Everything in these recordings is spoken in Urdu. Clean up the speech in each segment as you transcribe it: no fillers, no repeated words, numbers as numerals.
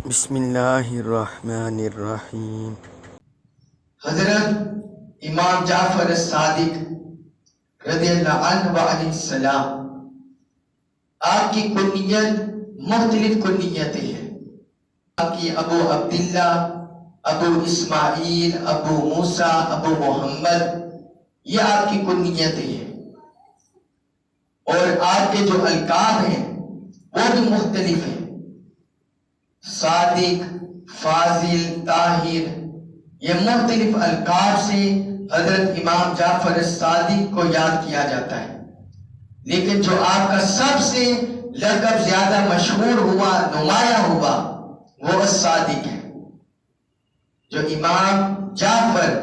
بسم اللہ الرحمن الرحیم۔ حضرت امام جعفر الصادق رضی اللہ عنہ علیہ السلام، آپ کی کنیت مختلف کنیتیں ہیں۔ آپ کی ابو عبداللہ، ابو اسماعیل، ابو موسیٰ، ابو محمد، یہ آپ کی کنیتیں ہیں، اور آپ کے جو القاب ہیں وہ بھی مختلف ہیں۔ صادق، فاضل، طاہر، یہ مختلف القاب سے حضرت امام جعفر الصادق کو یاد کیا جاتا ہے، لیکن جو آپ کا سب سے لقب زیادہ مشہور ہوا، نمایاں ہوا، وہ الصادق ہے۔ جو امام جعفر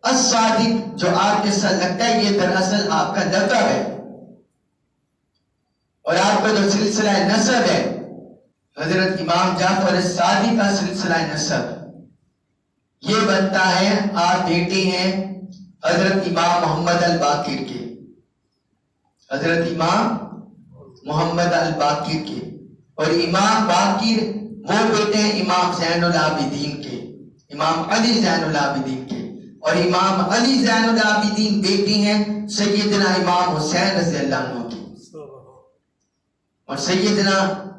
الصادق جو آپ کے ساتھ لگتا ہے، یہ دراصل آپ کا لقب ہے، اور آپ کا جو سلسلہ نسب ہے حضرت امام جعفر الصادق کا سلسلہ نسب، یہ بنتا ہے آپ بیٹے ہیں حضرت امام محمد الباقر کے، حضرت امام محمد الباقر کے، اور امام باقر وہ بیٹے ہیں امام زین العابدین کے، امام علی زین العابدین کے، اور امام علی زین العابدین بیٹی ہیں سیدنا امام حسین رضی اللہ عنہ کی، اور سیدنا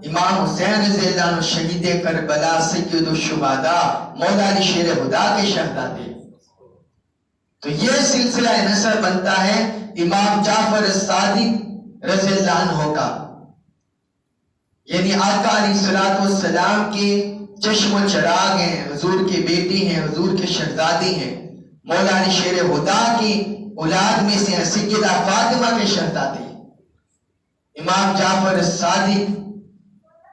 امام حسین رضی اللہ عنہ شہید کربلا، سید الشہداء، مولا علی شیر خدا کے شہزادے۔ تو یہ سلسلہ نسب بنتا ہے امام جعفر الصادق رضی اللہ عنہ کا، یعنی آقا علیہ السلام کے چشم و چراغ ہیں، حضور کے بیٹے ہیں، حضور کے شہزادے ہیں، مولا علی شیر خدا کی اولاد میں سے سیدہ فاطمہ کے شہزادے ہیں امام جعفر الصادق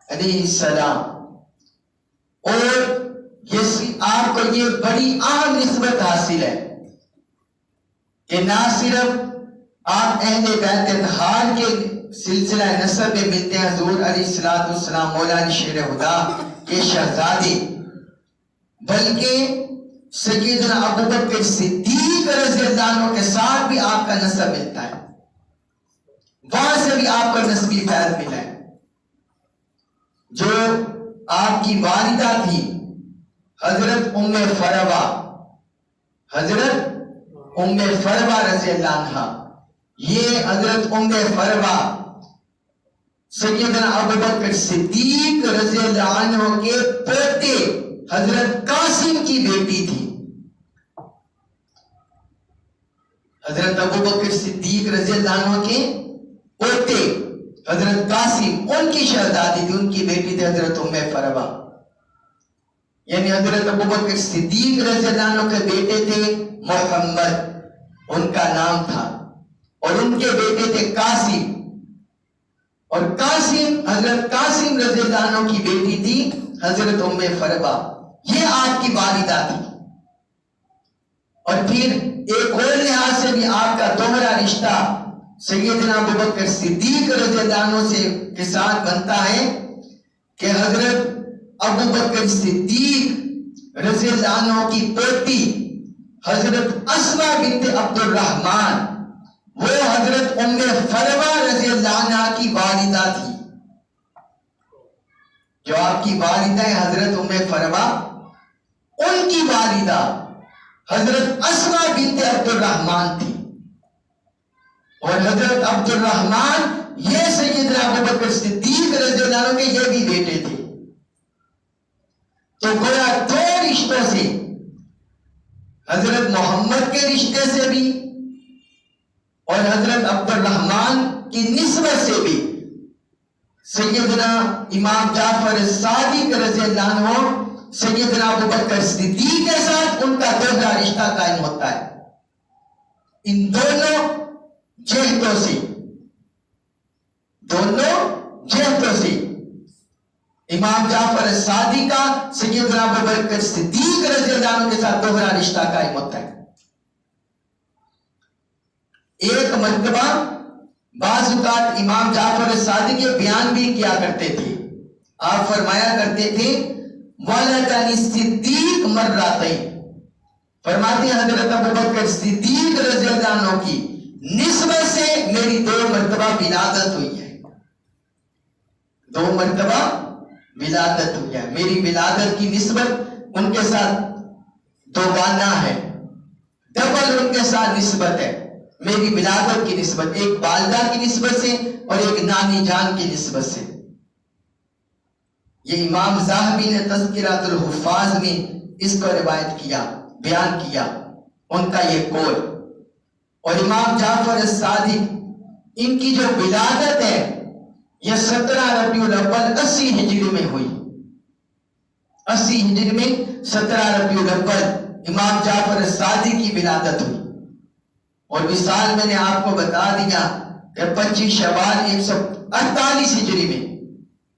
علیہ السلام۔ اور آپ کو یہ بڑی اہم نسبت حاصل ہے کہ نہ صرف آپ اہل بیت اطہار کے سلسلہ نسب میں ملتے ہیں، حضور علیہ السلام مولا علی شیر خدا کے شہزادے، بلکہ سیدنا ابوبکر صدیق رضی اللہ عنہ کے ساتھ بھی آپ کا نسب ملتا ہے، وہاں سے بھی آپ کو نسبی فیض ملا ہے۔ جو آپ کی والدہ تھی حضرت ام فروہ، حضرت ام فروہ رضی اللہ عنہ، یہ حضرت ام فروہ سیدنا ابوبکر صدیق رضی اللہ عنہ کے پوتے حضرت قاسم کی بیٹی تھی۔ حضرت ابوبکر صدیق رضی اللہ عنہ کے پوتے حضرت قاسم، ان کی شہزادی تھی، ان کی بیٹی تھی حضرت ام فروہ، یعنی حضرت ابوبکر صدیق رضی اللہ عنہ کے بیٹے تھے محمد، ان کا نام تھا، اور ان کے بیٹے تھے قاسم، اور قاسم، حضرت قاسم رضی اللہ عنہ کی بیٹی تھی حضرت ام فروہ، یہ آپ کی والدہ تھی۔ اور پھر ایک اور لحاظ سے بھی آپ کا دوہرا رشتہ سیدنا ابوبکر صدیق رضی اللہ عنہ سے کے ساتھ بنتا ہے کہ حضرت ابوبکر صدیق رضی اللہ عنہ کی پوتی حضرت اسماء بنت عبد الرحمن، وہ حضرت ام فروہ رضی اللہ عنہ کی والدہ تھی۔ جو آپ کی والدہ ہے حضرت ام فروہ، ان کی والدہ حضرت اسماء بنت عبد الرحمن تھی، اور حضرت عبد الرحمن یہ سیدنا ابوبکر صدیق رضی اللہ عنہ کے یہ بھی بیٹے تھے۔ تو گویا دو رشتوں سے، حضرت محمد کے رشتے سے بھی اور حضرت عبد الرحمن کی نسبت سے بھی، سیدنا امام جعفر الصادق رضی اللہ عنہ سیدنا ابوبکر صدیق کے ساتھ ان کا دوہرا رشتہ قائم ہوتا ہے۔ ان دونوں جہتوں سے امام جعفر الصادق کا سیدنا ابوبکر صدیق رضی اللہ عنہ کے ساتھ دوہرا رشتہ قائم ہوتا ہے۔ ایک مرتبہ بعض اوقات امام جعفر الصادق یہ بیان بھی کیا کرتے تھے، آپ فرمایا کرتے تھے ولدنی صدیق مرتين، فرماتے ہیں حضرت ابوبکر صدیق رضی اللہ عنہ کی نسبت سے میری 2 مرتبہ ولادت ہوئی ہے، 2 مرتبہ ولادت ہو گیا. میری ولادت کی نسبت ان کے ساتھ دوگانا ہے، ڈبل ان کے ساتھ نسبت ہے. میری ولادت کی نسبت ایک والدہ کی نسبت سے اور ایک نانی جان کی نسبت سے. یہ امام ذہبی نے تذکرۃ الحفاظ میں اس کو روایت کیا، بیان کیا، ان کا یہ قول. اور امام جعفر الصادق ان کی جو ولادت ہے یہ 17 ربیع الاول 80 ہجری میں ہوئی. 80 ہجری میں 17 ربیع الاول امام جعفر الصادق کی ولادت ہوئی. اور وصال میں نے آپ کو بتا دیا کہ 25 شوال 148 ہجری میں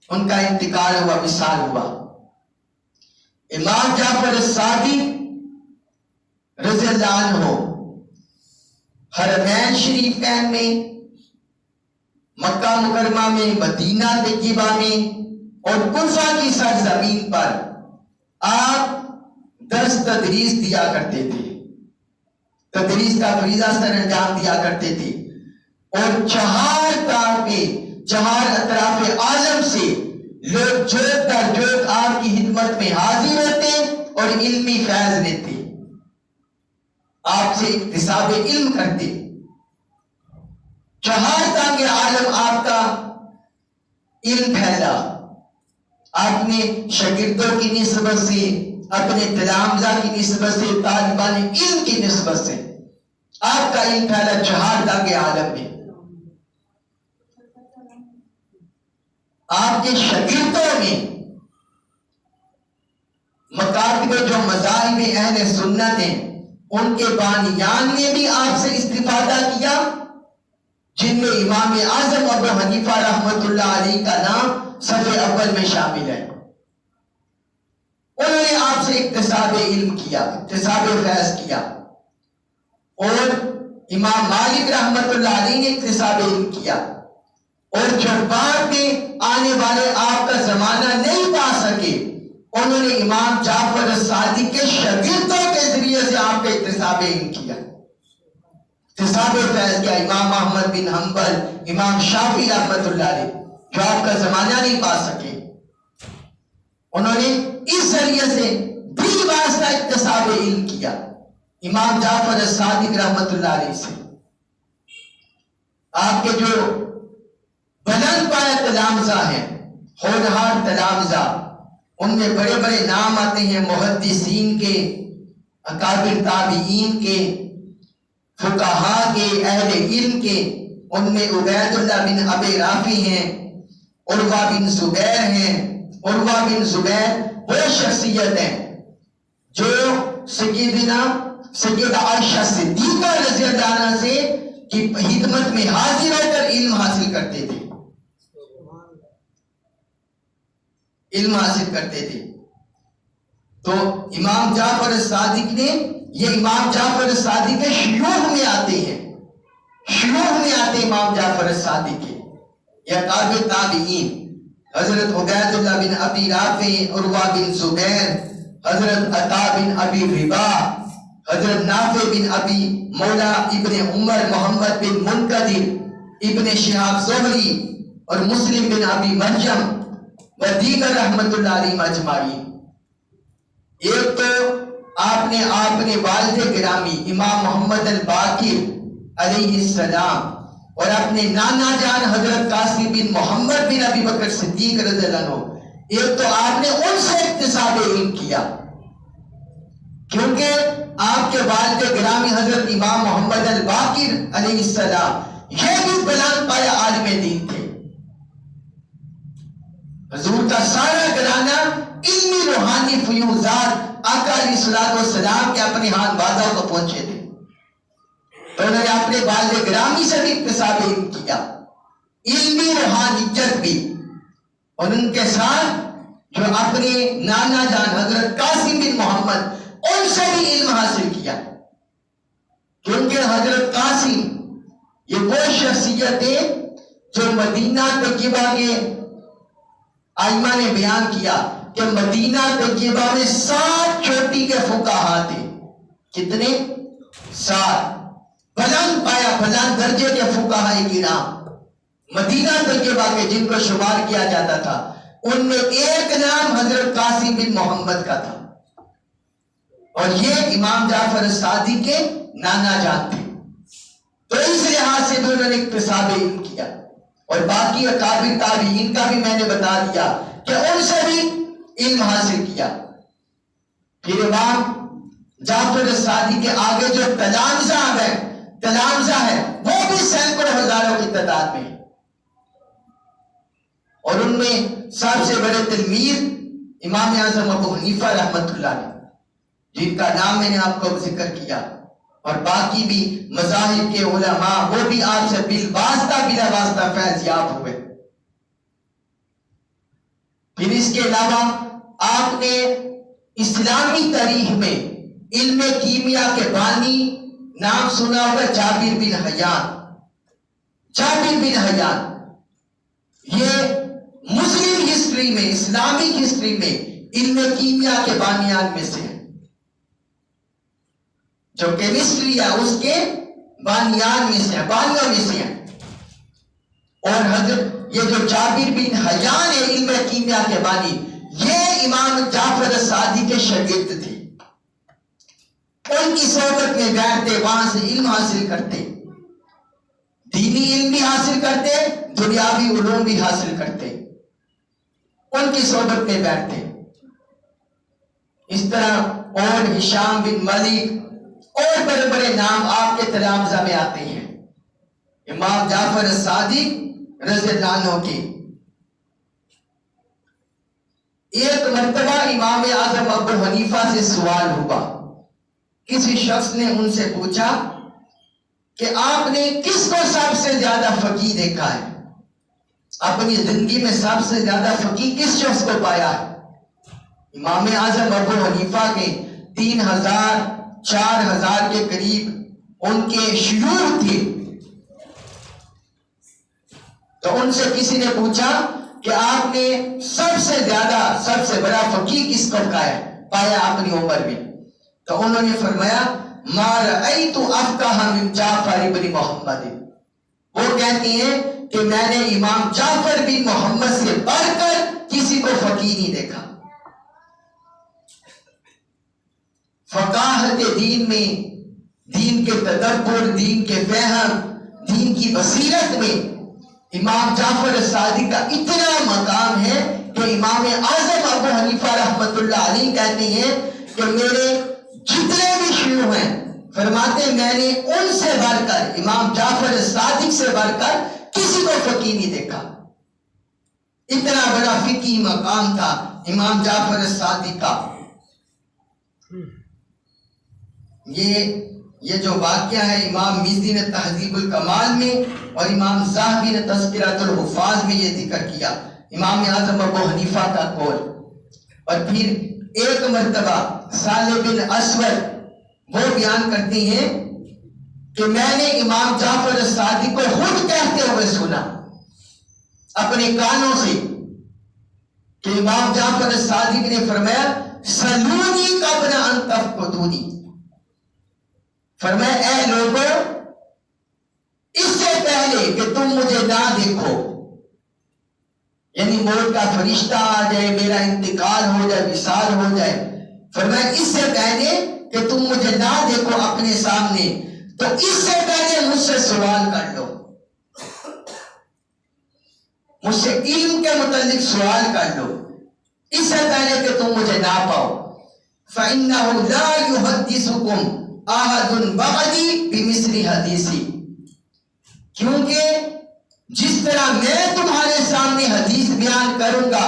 ان کا انتقال ہوا، وصال ہوا. امام جعفر الصادق رضی اللہ عنہ حرمین شریفین میں، مکہ مکرمہ میں، مدینہ طیبہ میں اور کوفہ کی سرزمین پر آپ درس تدریس دیا کرتے تھے، تدریس کا فریضہ سر انجام دیا کرتے تھے. اور چہار اطراف عالم سے لوگ جوت در جوت آپ کی خدمت میں حاضر ہوتے اور علمی فیض لیتے، آپ سے اکتساب علم کرتے. چہار تانگے عالم آپ کا علم پھیلا. آپ نے شاگردوں کی نسبت سے، اپنے تلامذہ کی نسبت سے، طالبان علم کی نسبت سے آپ کا علم پھیلا چہار تانگے عالم میں. آپ کے شاگردوں میں مکاتب جو مذاہب اہل سنت ہیں ان کے بانیان نے بھی آپ سے استفادہ کیا، جن میں امام اعظم ابو حنیفہ رحمۃ اللہ علیہ کا نام صف اول میں شامل ہے. انہوں نے آپ سے اکتساب علم کیا، اکتساب فیض کیا. اور امام مالک رحمۃ اللہ علیہ نے اکتساب علم کیا. اور جو بعد میں آنے والے آپ کا زمانہ نہیں پا سکے انہوں نے امام جعفر الصادق کے شاگردوں کے ذریعے سے آپ کا اکتساب علم کیا، اکتساب فیض کیا. امام احمد بن حنبل، امام شافعی رحمۃ اللہ علیہ جو آپ کا زمانہ نہیں پا سکے، انہوں نے اس ذریعے سے بھی واسطہ اکتساب علم کیا امام جعفر الصادق رحمۃ اللہ علیہ سے. آپ کے جو بلند پایا تلامذہ ہیں، ہونہار تلامذہ، ان میں بڑے بڑے نام آتے ہیں محدثین کے، اکابر تابعین کے، فقہاء کے، اہل علم کے. ان میں عبید اللہ بن ابی رافع ہیں، عروہ بن زبیر ہیں. عروہ بن زبیر وہ شخصیت ہیں جو سیدہ عائشہ صدیقہ رضی اللہ عنہا سے کی خدمت میں حاضر ہو کر علم حاصل کرتے تھے، علم حاصل کرتے تھے. تو امام جعفر الصادق نے، یہ امام جعفر الصادق کے شیوخ میں آتے ہیں، شیوخ میں آتے امام جعفر الصادق کے. یہ قابل تابعین حضرت عبید اللہ بن ابی رافع، عروہ بن زبیر، حضرت عطا بن ابی رباح، حضرت نافع بن ابی مولا ابن عمر، محمد بن منقدر، ابن شہاب زہری اور مسلم بن ابی مریم و دیگر رحمت اللہ علیہ اجمعین. ایک تو آپ نے والد گرامی امام محمد الباقر علیہ السلام اور اپنے نانا جان حضرت قاسم بن محمد بن ابی بکر صدیق رضی اللہ عنہ، ایک تو آپ نے ان سے اکتساب علم کیا، کیونکہ آپ کے والد گرامی حضرت امام محمد الباقر علیہ السلام یہ بھی بلند پایا عالم دین تھے. حضور کا سارا گھرانہ علمی روحانی فیوزات آقا علیہ الصلوۃ والسلام کے اپنے ہاتھ وعدہ کو پہنچے تھے. تو انہوں نے اپنے والد گرامی سے بھی اکتساب علم کیا، علمی روحانیت بھی. اور ان کے ساتھ جو اپنے نانا جان حضرت قاسم بن محمد، ان سے بھی علم حاصل کیا. کیونکہ حضرت قاسم یہ وہ شخصیت ہے جو مدینہ طیبہ کے ائمہ نے بیان کیا کہ مدینہ طیبہ میں 7 چوٹی کے فقہاء تھے. کتنے؟ 7 بلند پایا، بلند درجے کے فقہاء کرام مدینہ طیبہ کے، جن کو شمار کیا جاتا تھا ان میں ایک نام حضرت قاسم بن محمد کا تھا، اور یہ امام جعفر الصادق کے نانا جان تھے۔ تو اس لحاظ سے انہوں نے اکتساب علم کیا، اور باقی اکابر تابعین کا بھی میں نے بتا دیا کہ ان سے بھی علم حاصل کیا۔ پھر امام جعفر الصادق کے آگے جو تلامذہ ہے وہ بھی سینکڑوں ہزاروں کی تعداد میں، اور ان میں سب سے بڑے تلمیذ امام اعظم ابو حنیفہ رحمۃ اللہ علیہ، جن کا نام میں نے آپ کو ذکر کیا، اور باقی بھی مذاہب کے علماء وہ بھی آپ سے بلا واسطہ فیض یاب ہوئے۔ پھر اس کے علاوہ آپ نے اسلامی تاریخ میں علم کیمیا کے بانی نام سنا ہوگا، جابر بن حیان۔ جابر بن حیان یہ مسلم ہسٹری میں، اسلامک ہسٹری میں علم کیمیا کے بانیان میں سے ہیں، جو کیمسٹری ہے اس کے بانیان میں سے ہیں، بانیوں میں سے ہیں۔ اور حضرت یہ جو جابر بن حیان ہے علم کیمیا کے بانی، یہ امام جعفر الصادق کے شاگرد تھے۔ ان کی صحبت میں بیٹھتے، وہاں سے علم حاصل کرتے، دینی علم بھی حاصل کرتے، دنیاوی علوم بھی حاصل کرتے، ان کی صحبت میں بیٹھتے۔ اس طرح اور ہشام بن ملک اور بڑے بڑے نام آپ کے تلامذہ میں آتے ہیں امام جعفر الصادق رضی اللہ عنہ کے۔ ایک مرتبہ امام اعظم ابو حنیفہ سے سوال ہوا، کسی شخص نے ان سے پوچھا کہ آپ نے کس کو سب سے زیادہ فقیہ دیکھا ہے، اپنی زندگی میں سب سے زیادہ فقیہ کس شخص کو پایا ہے؟ امام اعظم ابو حنیفہ کے 3000 4000 کے قریب ان کے شیوخ تھے۔ تو ان سے کسی نے پوچھا کہ آپ نے سب سے زیادہ، سب سے بڑا فقیہ کس کو پایا اپنی عمر میں؟ تو انہوں نے فرمایا ما رأیت افقہ من جعفر بن محمد۔ وہ کہتی ہیں کہ میں نے امام جعفر بن محمد سے بڑھ کر کسی کو فقیہ نہیں دیکھا۔ فقاہت دین میں، دین کے تدبر، دین کے فہم، دین کی بصیرت میں امام جعفر الصادق کا اتنا مقام ہے کہ امام اعظم ابو حنیفہ رحمۃ اللہ علیہ کہتے ہیں کہ میرے جتنے بھی شیوخ ہیں، فرماتے ہیں میں نے ان سے بڑھ کر، امام جعفر الصادق سے بڑھ کر کسی کو فقیہ نہیں دیکھا۔ اتنا بڑا فقہی مقام تھا امام جعفر الصادق کا۔ یہ جو واقعہ ہے امام مزی نے تہذیب الکمال میں اور امام ذہبی نے تذکرۃ الحفاظ میں یہ ذکر کیا، امام اعظم ابو حنیفہ کا قول۔ اور پھر ایک مرتبہ صالح بن اسود وہ بیان کرتے ہیں کہ میں نے امام جعفر الصادق کو خود کہتے ہوئے سنا اپنے کانوں سے کہ امام جعفر الصادق نے فرمایا سلونی قبل ان تفقدونی، فرمایا اے لوگوں اس سے پہلے کہ تم مجھے نہ دیکھو، یعنی موت کا فرشتہ آ جائے، میرا انتقال ہو جائے، وصال ہو جائے، فرمایا اس سے پہلے کہ تم مجھے نہ دیکھو اپنے سامنے، تو اس سے پہلے مجھ سے سوال کر لو، مجھ سے علم کے متعلق سوال کر لو اس سے پہلے کہ تم مجھے نہ پاؤ۔ فَإِنَّهُ لَا يُحَدِّثُكُمْ أَحَدٌ بَعْدِي بِمِثْلِ حَدِيثِي، کیونکہ جس طرح میں تمہارے سامنے حدیث بیان کروں گا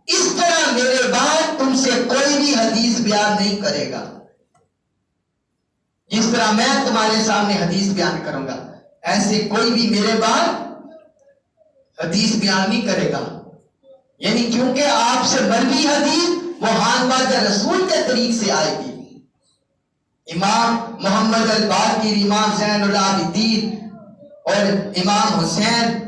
اس طرح میرے بعد تم سے کوئی بھی حدیث بیان نہیں کرے گا۔ جس طرح میں تمہارے سامنے حدیث بیان کروں گا ایسے کوئی بھی میرے بعد حدیث بیان نہیں کرے گا، یعنی کیونکہ آپ سے مروی حدیث وہ حانباز رسول کے طریق سے آئے گی۔ امام محمد الباقر، امام زین العابدین اور امام حسین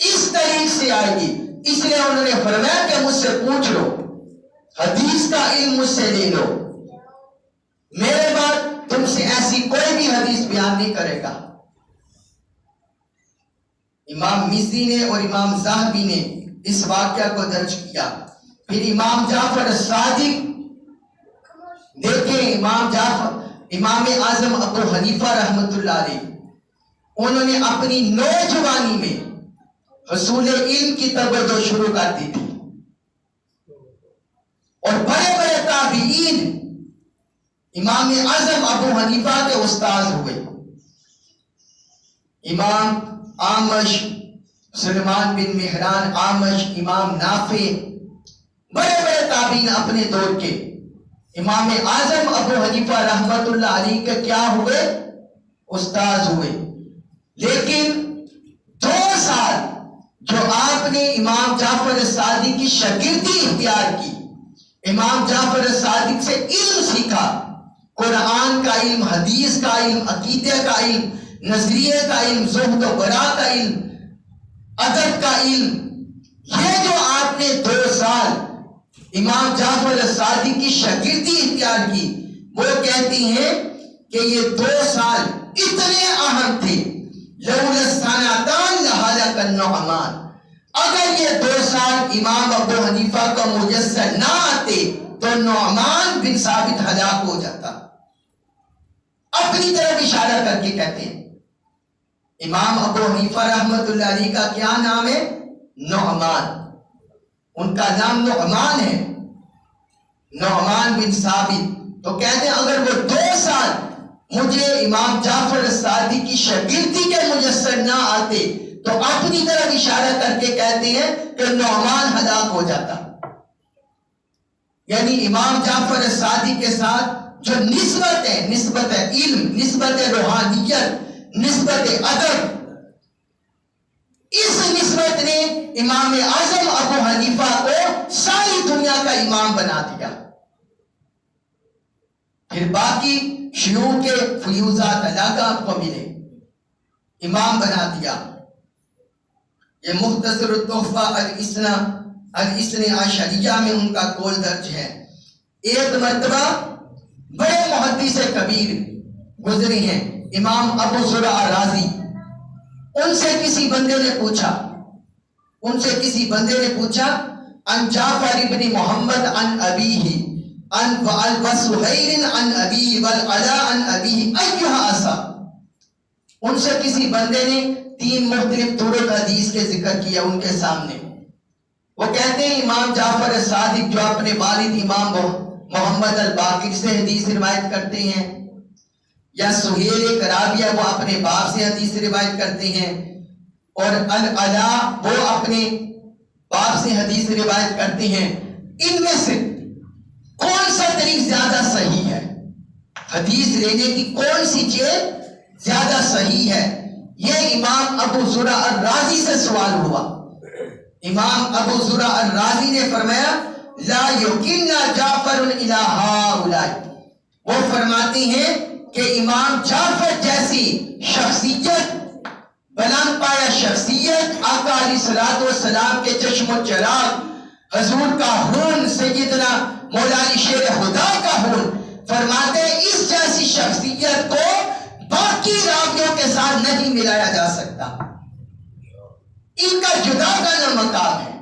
اس طریق سے آئے گی، اس لیے انہوں نے فرمایا کہ مجھ سے پوچھ لو، حدیث کا علم مجھ سے لے لو، میرے بعد تم سے ایسی کوئی بھی حدیث بیان نہیں کرے گا۔ امام مزی نے اور امام ذہبی نے اس واقعہ کو درج کیا۔ پھر امام جعفر صادق، دیکھیں امام اعظم ابو حنیفہ رحمت اللہ علیہ، انہوں نے اپنی نوجوانی میں حصول علم کی توجہ شروع کر دی تھی، اور بڑے بڑے تابعین امام اعظم ابو حنیفہ کے استاذ ہوئے۔ امام اعمش، سلیمان بن مہران اعمش، امام نافع، بڑے بڑے تابعین اپنے دور کے امام اعظم ابو حنیفہ رحمت اللہ علیہ کے کیا ہوئے؟ استاذ ہوئے۔ لیکن 2 سال جو آپ نے امام جعفر صادق کی شاگردی اختیار کی، امام جعفر صادق سے علم سیکھا، قرآن کا علم، حدیث کا علم، عقیدے کا علم، نظریے کا علم، زہد و ورع کا علم، ادب کا علم، یہ جو آپ نے 2 سال امام جعفر صادق کی شاگردی اختیار کی، وہ کہتی ہیں کہ یہ 2 سال اتنے اہم تھے، لولا السنتان لہلک النعمان، اگر یہ 2 سال امام ابو حنیفہ کو میسر نہ آتے تو نعمان بن ثابت ہلاک ہو جاتا۔ اپنی طرف اشارہ کر کے کہتے ہیں امام ابو حنیفہ رحمت اللہ علیہ کا کیا نام ہے؟ نعمان، ان کا نام نعمان ہے، نعمان بن ثابت۔ تو کہتے ہیں اگر وہ 2 سال مجھے امام جعفر صادق کی شاگردی کے میسر نہ آتے تو اپنی طرف اشارہ کر کے کہتے ہیں کہ نعمان ہلاک ہو جاتا۔ یعنی امام جعفر صادق کے ساتھ جو نسبت ہے، نسبت علم، نسبت روحانیت، نسبت ادب، اس نسبت نے امام اعظم ابو حنیفہ کو ساری دنیا کا امام بنا دیا۔ پھر باقی شیوخ کے فیوزات علاقہ آپ کو ملے، امام بنا دیا۔ یہ مختصر التحفہ الاثنی عشریہ میں ان کا قول درج ہے۔ ایک مرتبہ بڑے محدث کبیر گزرے ہیں امام ابو زرع رازی، ان سے کسی بندے نے پوچھا ان جعفر ابن محمد ان ابیہ ان وسہیل ان ابیہ والعلاء ان ابیہ ایھا اسا، ان سے کسی بندے نے 3 مختلف طرق حدیث کے ذکر کیا ان کے سامنے۔ وہ کہتے ہیں امام جعفر صادق جو اپنے والد امام محمد الباقر سے حدیث روایت کرتے ہیں، یا سہیل کرابیہ وہ اپنے باپ سے حدیث روایت کرتے ہیں، اور العلاء وہ اپنے باپ سے حدیث روایت کرتے ہیں، ان میں سے کون سا طریق زیادہ صحیح ہے؟ حدیث لینے کی کون سی چیز زیادہ صحیح ہے؟ یہ امام ابو زرع الرازی سے سوال ہوا۔ امام ابو زرع الرازی نے فرمایا لا یقینا جعفر الی ہؤلاء، وہ فرماتے ہیں کہ امام جعفر جیسی شخصیت، بلند پایا شخصیت، آقا علیہ الصلوۃ والسلام کے چشم و چراغ، حضور کا خون، سیدنا مولا علی شیر خدا کا خون، فرماتے ہیں اس جیسی شخصیت کو باقی راویوں کے ساتھ نہیں ملایا جا سکتا، ان کا جدا کا مقام ہے،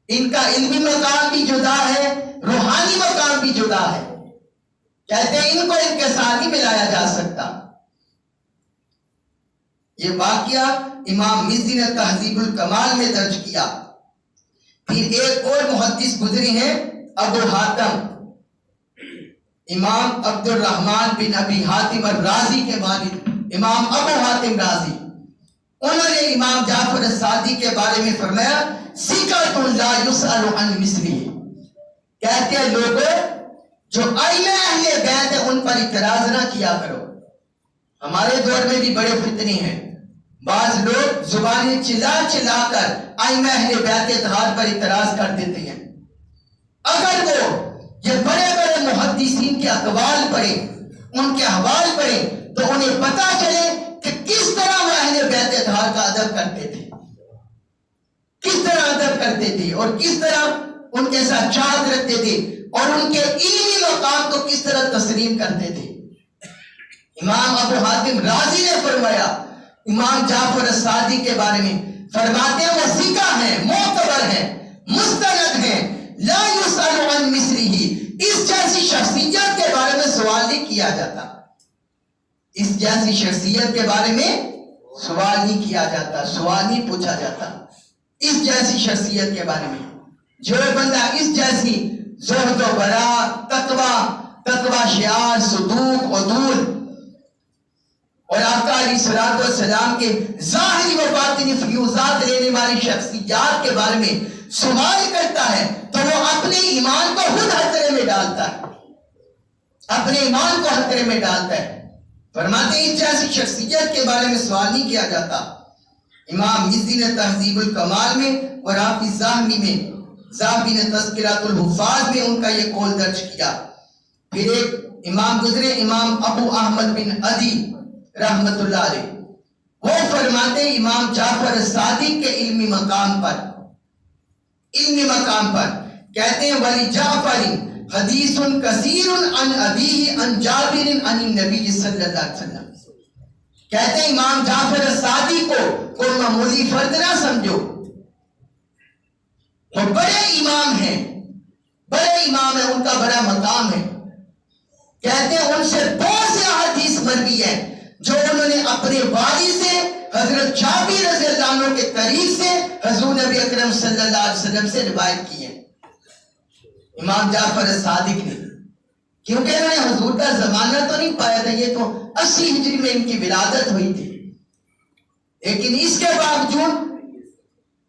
ان کا علمی مقام بھی جدا ہے، روحانی مقام بھی جدا ہے، کہتے ہیں ان کو ان کے ساتھ ہی ملایا جا سکتا۔ یہ واقعہ امام مزی نے تہذیب الکمال میں درج کیا۔ پھر ایک اور محدث گزرے ہیں ابو حاتم، امام عبد الرحمن بن ابی حاتم الرازی کے والد امام ابو حاتم رازی، انہوں نے امام جعفر صادق کے بارے میں فرمایا ثقۃ لا یسأل عن مثلہ، کہتے ہیں لوگوں جو ائمہ اہل بیت ہے ان پر اعتراض نہ کیا کرو۔ ہمارے دور میں بھی بڑے فتنے ہیں، بعض لوگ زبانیں چلا چلا کر ائمہ اہل بیت اتحاد پر اعتراض کر دیتے ہیں۔ اگر وہ یہ بڑے بڑے محدثین کے اقوال پڑھیں، ان کے حوال پڑھیں، تو انہیں پتہ چلے کہ کس طرح وہ اہل بیت اتحاد کا ادب کرتے تھے، کس طرح ادب کرتے تھے، اور کس طرح ان کے ساتھ چاہت رکھتے تھے، اور ان کے علمی مقام کو کس طرح تسلیم کرتے تھے۔ امام ابو حاتم رازی نے فرمایا امام جعفر صادق کے بارے میں فرماتے ہیں وہ ثقہ ہیں، معتبر ہیں، مستند ہیں، لا یسأل عن مثلہ، اس جیسی شخصیت کے بارے میں سوال نہیں کیا جاتا، اس جیسی شخصیت کے بارے میں سوال نہیں کیا جاتا، سوال نہیں پوچھا جاتا اس جیسی شخصیت کے بارے میں۔ جو بندہ اس جیسی زہد و برا، تقوی شعار، صدوق، عدول اور آقا علیہ الصلوۃ والسلام کے ظاہری و باطنی فیوزات لینے والی شخصیات کے بارے میں سوال کرتا ہے تو وہ اپنے ایمان کو خود خطرے میں ڈالتا ہے، اپنے ایمان کو خطرے میں ڈالتا ہے۔ فرماتے ہیں اس جیسی شخصیت کے بارے میں سوال نہیں کیا جاتا۔ امام مزی نے تہذیب الکمال میں اور حافظ ذہبی نے تذکرۃ الحفاظ میں ان کا یہ قول درج کیا۔ پھر ایک امام گزرے، امام ابو احمد بن عدی رحمت اللہ علیہ، وہ فرماتے ہیں امام جعفر الصادق کے علمی مقام پر کہتے ہیں ولی جعفر حدیث کثیر عن ابیہ عن جابر عن النبی صلی اللہ علیہ وسلم، کہتے ہیں امام جعفر الصادق کو کوئی معمولی فرد نہ سمجھو، وہ بڑے امام ہیں، ان کا بڑا مقام ہے۔ کہتے ہیں ان سے بہت سے احادیث مروی ہیں جو انہوں نے اپنے والد سے حضرت جابر رضی اللہ عنہ کے طریق سے حضور نبی اکرم صلی اللہ علیہ وسلم سے روایت کی ہے، امام جعفر الصادق نے، کیونکہ انہوں نے حضور کا زمانہ تو نہیں پایا تھا، یہ تو 80 ہجری میں ان کی ولادت ہوئی تھی، لیکن اس کے باوجود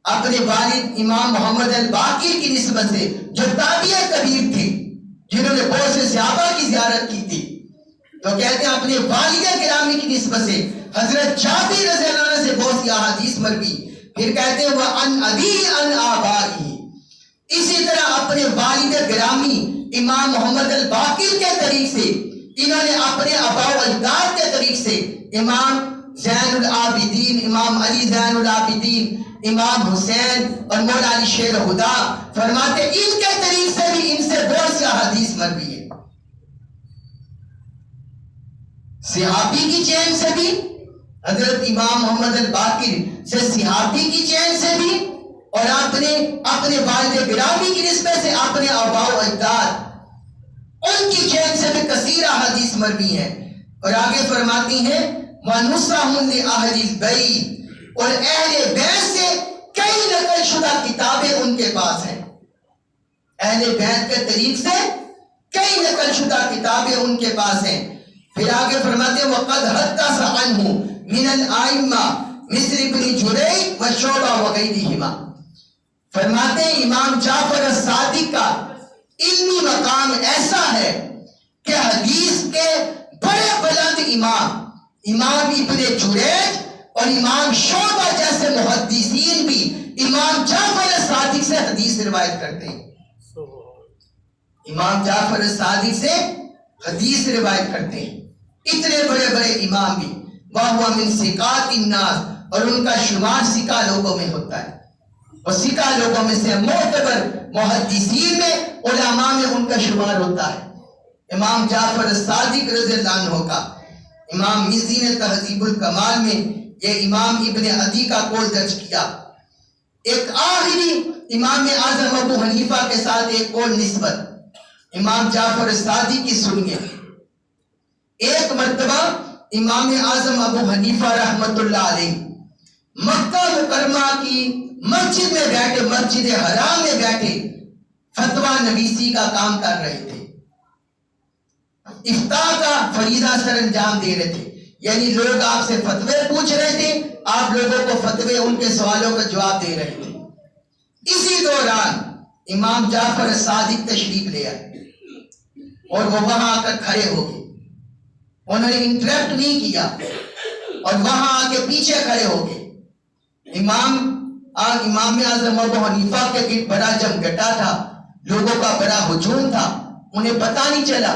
اپنے والد امام محمد الباقر کی نسبت سے جو تابعی کبیر تھے جنہوں نے بہت سے صحابہ کی زیارت کی تھی، تو کہتے ہیں اپنے والد گرامی کی نسبت سے حضرت جابر رضی اللہ عنہ سے بہت سی احادیث مروی، پھر کہتے ہیں وہ ان ابی ان آبائی، اسی طرح اپنے والد گرامی امام محمد الباقر کے طریق سے انہوں نے اپنے آباء و اجداد کے طریق سے امام زین العابدین، امام علی زین العابدین، امام حسین اور مولا علی شیر خدا، فرماتے ان کے طریق سے بھی ان سے بہت سی احادیث مروی ہے۔ صحابی کی چین سے بھی، حضرت امام محمد الباقر سے صحابی کی چین سے بھی، اور اپنے والد گرامی کی نسبت سے اپنے آباء و اجداد ان کی چین سے بھی کثیر احادیث مروی ہیں۔ اور آگے فرماتی ہیں وَنُصْرَهُ لِأَهْلِ الْبَيْتِ، اور اہل بیت سے کئی نقل شدہ کتابیں ان کے پاس ہیں، اہل بیت کے طریق سے کئی نقل شدہ کتابیں ان کے پاس ہیں۔ پھر آگے فرماتے ہیں وَقَدْ حَدَّثَ عَنْهُ مِنَ الْآئِمَّةِ مِثْلِ ابْنِ جُرَيْجَ وَشُعْبَةَ وَغَيْرِهِمَا، فرماتے ہیں امام جعفر الصادق کا علمی مقام ایسا ہے کہ حدیث کے بڑے بلند امام ابن جریج اور امام شعبہ جیسے محدثین بھی امام جعفر الصادق سے حدیث روایت کرتے ہیں، امام جعفر الصادق سے حدیث روایت کرتے ہیں، اتنے بڑے بڑے امام بھی، وَهُوَ مِن ثِقَاتِ النَّاسِ، اور ان کا شمار ثقہ لوگوں میں ہوتا ہے، اور ثقہ لوگوں میں سے معتبر محدثین میں، علماء میں ان کا شمار ہوتا ہے۔ امام جعفر الصادق رضی اللہ عنہ کا امام مزی نے تہذیب الکمال میں یہ امام ابن عدی کا قول درج کیا۔ ایک آخری امام اعظم ابو حنیفہ کے ساتھ ایک قول نسبت امام جعفر الصادق کی سنیے۔ ایک مرتبہ امام اعظم ابو حنیفہ رحمت اللہ علیہ مکہ مکرمہ کی مسجد میں بیٹھے، مسجد حرام میں بیٹھے فتویٰ نویسی کا کام کر رہے تھے، افتاء کا فریضہ سر انجام دے رہے تھے، یعنی لوگ آپ سے فتوے پوچھ رہے تھے، آپ لوگوں کو فتوے ان کے سوالوں کا جواب دے رہے تھے۔ اسی دوران امام جعفر الصادق تشریف لے آئے اور وہ وہاں آ کر کھڑے ہو گئے، انہوں نے انٹرپٹ نہیں کیا اور وہاں آ کے پیچھے کھڑے ہو گئے۔ امام اعظم ابو حنیفہ کے گرد بڑا جمگٹا تھا، لوگوں کا بڑا ہجوم تھا، انہیں پتہ نہیں چلا۔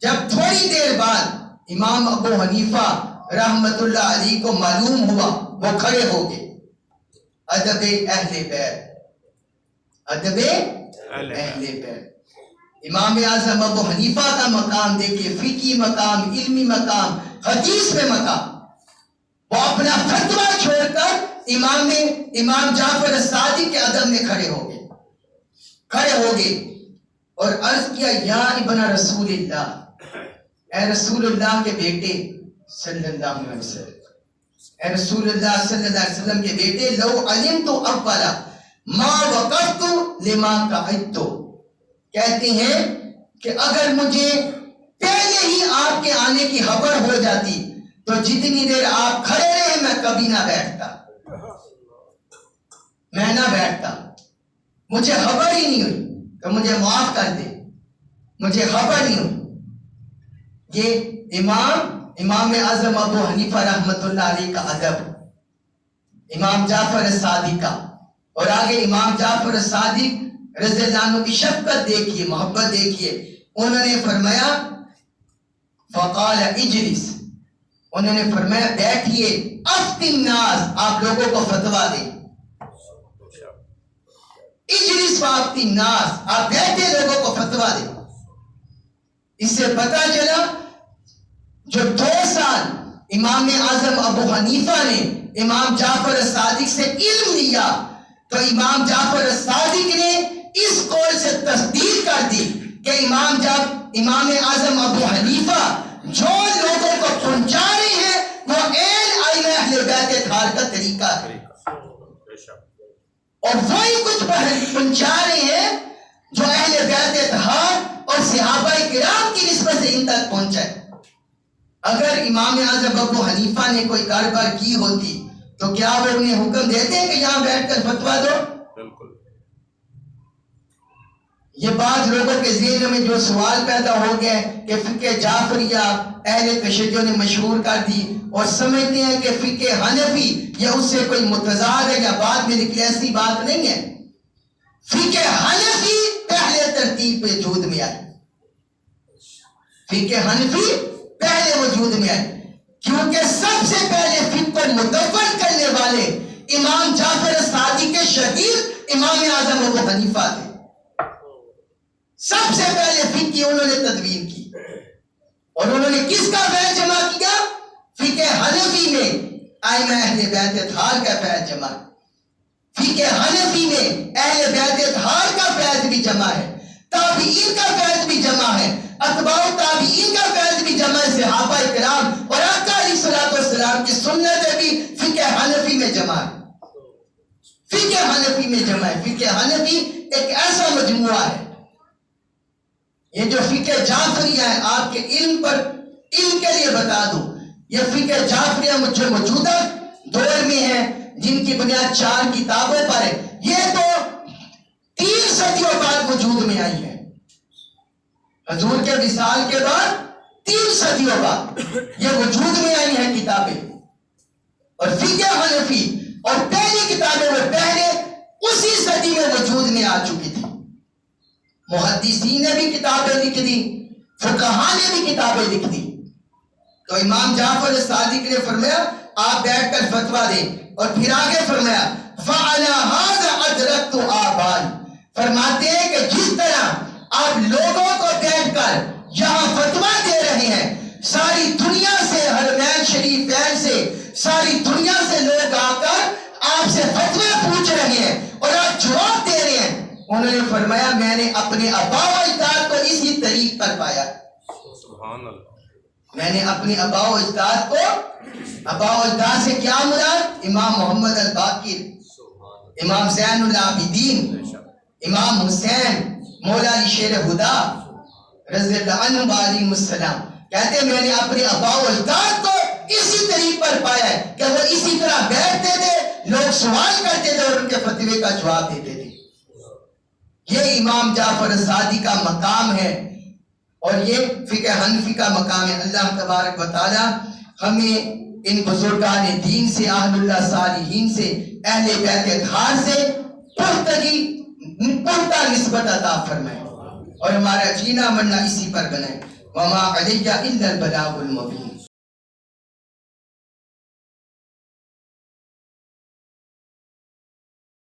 جب تھوڑی دیر بعد امام ابو حنیفہ رحمت اللہ علیہ کو معلوم ہوا، وہ کھڑے ہو گئے۔ ادب اہل بیت، ادب اہل بیت۔ امام اعظم ابو حنیفہ کا مقام دیکھیے، فقہی مقام، علمی مقام، حدیث میں مقام، وہ اپنا فتویٰ چھوڑ کر امام جعفر صادق کے ادب میں کھڑے ہو گئے اور عرض کیا یا ابن رسول اللہ، اے رسول اللہ کے بیٹے صلی اللہ علیہ وسلم، اے رسول اللہ صلی اللہ علیہ وسلم کے بیٹے، لو علمت اولا ما وقفت لما قعدت، کہتے ہیں کہ اگر مجھے پہلے ہی آپ کے آنے کی خبر ہو جاتی تو جتنی دیر آپ کھڑے رہے میں کبھی نہ بیٹھتا، مجھے خبر ہی نہیں ہوئی تو مجھے معاف کر دے، مجھے خبر نہیں ہوئی۔ یہ امام اعظم ابو حنیفہ رحمۃ اللہ علیہ کا ادب، امام جعفر صادق کا، اور آگے امام جعفر صادق رضی اللہ عنہ کی شفقت دیکھیے، محبت دیکھیے۔ انہوں نے فرمایا فقال اجلس، انہوں نے فرمایا بیٹھیے، افتی الناس، آپ لوگوں کو فتویٰ دیں، اجلس فافتی الناس، آپ بیٹھے لوگوں کو فتویٰ دیں۔ اس سے پتہ چلا جو 2 سال امام اعظم ابو حنیفہ نے امام جعفر صادق سے علم لیا تو امام جعفر صادق نے اس قول سے تصدیق کر دی کہ امام اعظم ابو حنیفہ جو لوگوں کو پہنچا رہے ہیں وہ عین ائمہ اہل بیت اطہار کا طریقہ ہے، اور وہی کچھ پہنچا رہے ہیں جو اہل بیت اطہار اور صحابہ کرام کی نسبت سے ان تک پہنچا ہے۔ اگر امام اعظم ابو حنیفہ نے کوئی کاروبار کی ہوتی تو کیا وہ انہیں حکم دیتے کہ یہاں بیٹھ کر فتویٰ دو؟ بالکل۔ یہ بعض لوگوں کے ذہن میں جو سوال پیدا ہو گئے کہ فقہ جعفریہ اہل تشیع نے مشہور کر دی اور سمجھتے ہیں کہ فقہ حنفی یا اس سے کوئی متضاد ہے یا بعد میں نکلے، ایسی بات نہیں ہے۔ فقہ حنفی پہلے ترتیب پہ وجود میں آئی، فقہ حنفی پہلے وجود میں آئی، کیونکہ سب سے پہلے فقہ کو مدون کرنے والے امام جعفر صادق کے شاگرد امام اعظم ابو حنیفہ تھے۔ سب سے پہلے فقہ کی انہوں نے تدوین کی، اور انہوں نے کس کا فیض جمع کیا؟ فقہ حنفی میں ائمہ اہل بیت اطہار کا فیض جمع ہے، فقہ حنفی میں اہل بیت اطہار کا فیض بھی جمع ہے، تابعین کا فیض بھی جمع ہے، اتباع تابعین کا فیض بھی جمع ہے، صحابہ کرام اور آقا علیہ الصلوۃ والسلام کی سنتیں بھی فقہ حنفی میں جمع ہے، فقہ حنفی میں جمع ہے۔ فقہ حنفی ایک ایسا مجموعہ ہے، یہ جو فقہ جعفریہ ہے، آپ کے علم کے لیے بتا دوں، یہ فقہ جعفریہ جو موجودہ دور میں ہے، جن کی بنیاد 4 کتابوں پر ہے، یہ تو 3 صدیوں بعد وجود میں آئی ہے، حضور کے وصال کے بعد 3 صدیوں بعد یہ وجود میں آئی ہیں کتابیں، اور فقہ حنفی اور پہلی کتابیں وہ پہلے اسی صدی میں وجود میں آ چکی تھی۔ محدثین نے بھی کتابیں لکھ دی، فقہاء نے بھی کتابیں لکھ دی، تو امام جعفر صادق نے فرمایا آپ بیٹھ کر فتویٰ دیں، اور پھر آگے فرمایا فَعَلَى هَذَا أَدْرَكْتُ آبَانِ، فرماتے ہیں کہ جس طرح آپ لوگوں کو بیٹھ کر یہاں فتویٰ دے رہے ہیں، ساری دنیا سے، حرمین شریفین سے، ساری دنیا سے لوگ آ کر آپ سے فتویٰ پوچھ رہے ہیں اور آپ جواب دے رہے ہیں، انہوں نے فرمایا میں نے اپنے آباء و اجداد کو اسی طریق پر پایا، میں نے اپنے آباء و اجداد کو، آباء و اجداد سے کیا مراد؟ امام محمد الباقر، امام زین العابدین، امام حسین مولا علی شیر خدا رضی اللہ عنہ علیہ السلام، کہتے ہیں میں نے اپنے آباء و اجداد کو اسی طریق پر پایا ہے کہ وہ اسی طرح بیٹھتے تھے، لوگ سوال کرتے تھے اور ان کے فتوے کا جواب دیتے تھے۔ یہ امام جعفر صادق کا مقام ہے اور یہ فقہ حنفی کا مقام ہے۔ اللہ تبارک و تعالی ہمیں ان بزرگان دین سے، اہل اللہ صالحین سے، اہل بیت اطہار سے پختہ نسبت عطا فرمائے اور ہمارا جینا مرنا اسی پر بنائے۔ وما علیہ الا البلاغ المبین۔